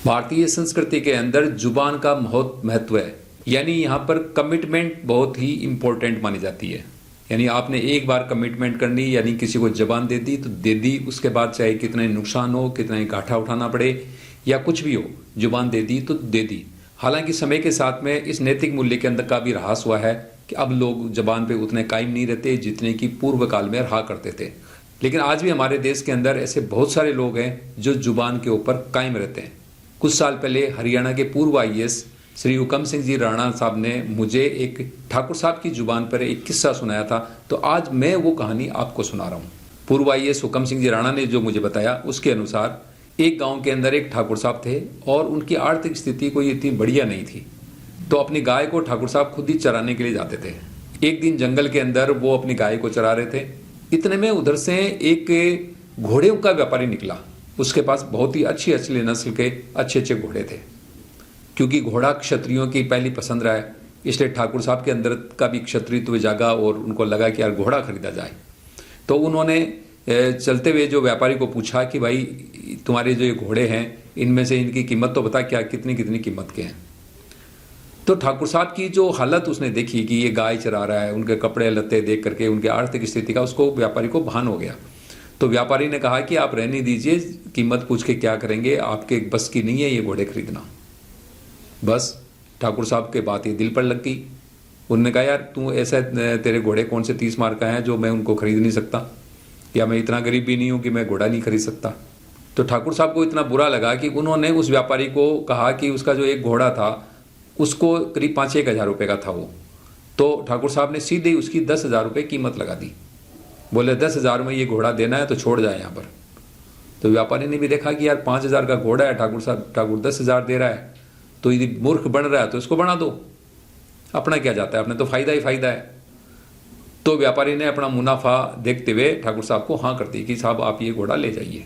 भारतीय संस्कृति के अंदर जुबान का बहुत महत्व है। यानी यहाँ पर कमिटमेंट बहुत ही इम्पोर्टेंट मानी जाती है। यानी आपने एक बार कमिटमेंट करनी, यानी किसी को जबान दे दी तो दे दी। उसके बाद चाहे कितना नुकसान हो, कितना ही घाटा उठाना पड़े या कुछ भी हो, जुबान दे दी तो दे दी। हालांकि समय के साथ में इस नैतिक मूल्य के अंदर का भी ह्रास हुआ है कि अब लोग जबान पे उतने कायम नहीं रहते जितने कि पूर्व काल में रहा करते थे। लेकिन आज भी हमारे देश के अंदर ऐसे बहुत सारे लोग हैं जो जुबान के ऊपर कायम रहते हैं। कुछ साल पहले हरियाणा के पूर्व आईएएस श्री हुकम सिंह जी राणा साहब ने मुझे एक ठाकुर साहब की जुबान पर एक किस्सा सुनाया था, तो आज मैं वो कहानी आपको सुना रहा हूँ। पूर्व आईएएस हुकम सिंह जी राणा ने जो मुझे बताया उसके अनुसार एक गांव के अंदर एक ठाकुर साहब थे और उनकी आर्थिक स्थिति कोई इतनी बढ़िया नहीं थी, तो अपनी गाय को ठाकुर साहब खुद ही चराने के लिए जाते थे। एक दिन जंगल के अंदर वो अपनी गाय को चरा रहे थे। इतने में उधर से एक घोड़े का व्यापारी निकला। उसके पास बहुत ही अच्छी अच्छी नस्ल के अच्छे अच्छे घोड़े थे। क्योंकि घोड़ा क्षत्रियों की पहली पसंद रहा है, इसलिए ठाकुर साहब के अंदर का भी क्षत्रित्व जागा और उनको लगा कि यार घोड़ा खरीदा जाए। तो उन्होंने चलते हुए जो व्यापारी को पूछा कि भाई तुम्हारे जो ये घोड़े हैं इनमें से इनकी कीमत तो बता, क्या कितनी कितनी कीमत के हैं। तो ठाकुर साहब की जो हालत उसने देखी कि ये गाय चरा रहा है, उनके कपड़े लत्ते देख करके उनके आर्थिक स्थिति का उसको व्यापारी को भान हो गया। तो व्यापारी ने कहा कि आप रहने दीजिए, कीमत पूछ के क्या करेंगे, आपके बस की नहीं है ये घोड़े खरीदना। बस ठाकुर साहब के बात ये दिल पर लग गई। उन्होंने कहा यार तू ऐसा, तेरे घोड़े कौन से 30 मार का हैं जो मैं उनको खरीद नहीं सकता, या मैं इतना गरीब भी नहीं हूं कि मैं घोड़ा नहीं खरीद सकता। तो ठाकुर साहब को इतना बुरा लगा कि उन्होंने उस व्यापारी को कहा कि उसका जो एक घोड़ा था उसको करीब 5-1 हज़ार रुपये का था वो। तो ठाकुर साहब ने सीधे ही उसकी 10,000 रुपये कीमत लगा दी। बोले 10,000 में ये घोड़ा देना है तो छोड़ जाए यहाँ पर। तो व्यापारी ने भी देखा कि यार 5,000 का घोड़ा है, ठाकुर 10,000 दे रहा है, तो यदि मूर्ख बन रहा है तो इसको बना दो, अपना क्या जाता है, अपने तो फायदा ही फायदा है। तो व्यापारी ने अपना मुनाफा देखते हुए ठाकुर साहब को हाँ कर दी कि साहब आप ये घोड़ा ले जाइए।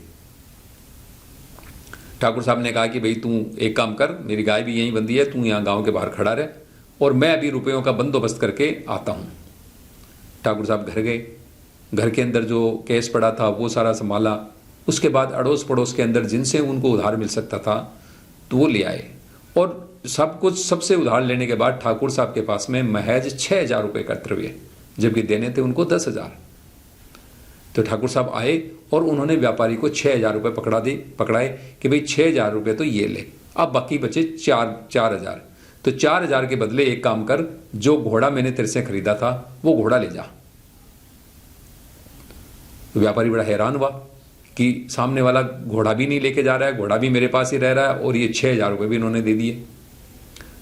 ठाकुर साहब ने कहा कि भाई तू एक काम कर, मेरी गाय भी यहीं बंधी है, तू यहाँ गांव के बाहर खड़ा रहे और मैं अभी रुपयों का बंदोबस्त करके आता हूँ। ठाकुर साहब घर गए। घर के अंदर जो कैश पड़ा था वो सारा संभाला। उसके बाद अड़ोस पड़ोस के अंदर जिनसे उनको उधार मिल सकता था तो वो ले आए, और सब कुछ सबसे उधार लेने के बाद ठाकुर साहब के पास में महज 6,000 रुपये एकत्र हुए, जबकि देने थे उनको 10,000। तो ठाकुर साहब आए और उन्होंने व्यापारी को 6,000 रुपये पकड़ाए कि भाई 6,000 रुपये तो ये ले, अब बाकी बचे 4,000। तो 4,000 के बदले एक काम कर, जो घोड़ा मैंने तेरे से खरीदा था वो घोड़ा ले जा। तो व्यापारी बड़ा हैरान हुआ कि सामने वाला घोड़ा भी नहीं लेके जा रहा है, घोड़ा भी मेरे पास ही रह रहा है और ये 6,000 रुपये भी इन्होंने दे दिए।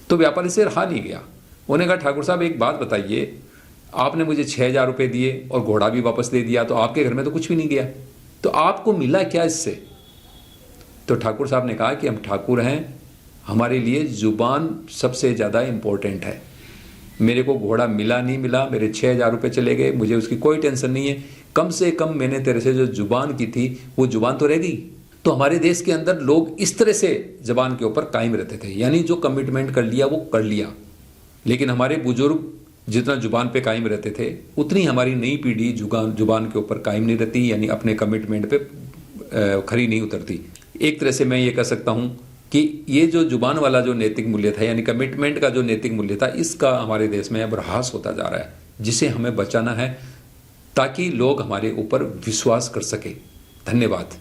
तो व्यापारी से रहा नहीं गया। उन्होंने कहा ठाकुर साहब एक बात बताइए, आपने मुझे 6,000 रुपये दिए और घोड़ा भी वापस दे दिया, तो आपके घर में तो कुछ भी नहीं गया, तो आपको मिला क्या इससे? तो ठाकुर साहब ने कहा कि हम ठाकुर हैं, हमारे लिए जुबान सबसे ज़्यादा इम्पोर्टेंट है। मेरे को घोड़ा मिला नहीं मिला, मेरे 6,000 रुपये चले गए, मुझे उसकी कोई टेंशन नहीं है। कम से कम मैंने तेरे से जो जुबान की थी वो जुबान तो रह गई। तो हमारे देश के अंदर लोग इस तरह से जबान के ऊपर कायम रहते थे, यानी जो कमिटमेंट कर लिया वो कर लिया। लेकिन हमारे बुजुर्ग जितना जुबान पे कायम रहते थे उतनी हमारी नई पीढ़ी जुबान के ऊपर कायम नहीं रहती, यानी अपने कमिटमेंट पे खरी नहीं उतरती। एक तरह से मैं ये कह सकता हूँ कि ये जो जुबान वाला जो नैतिक मूल्य था, यानी कमिटमेंट का जो नैतिक मूल्य था, इसका हमारे देश में अब ह्रास होता जा रहा है, जिसे हमें बचाना है ताकि लोग हमारे ऊपर विश्वास कर सके। धन्यवाद।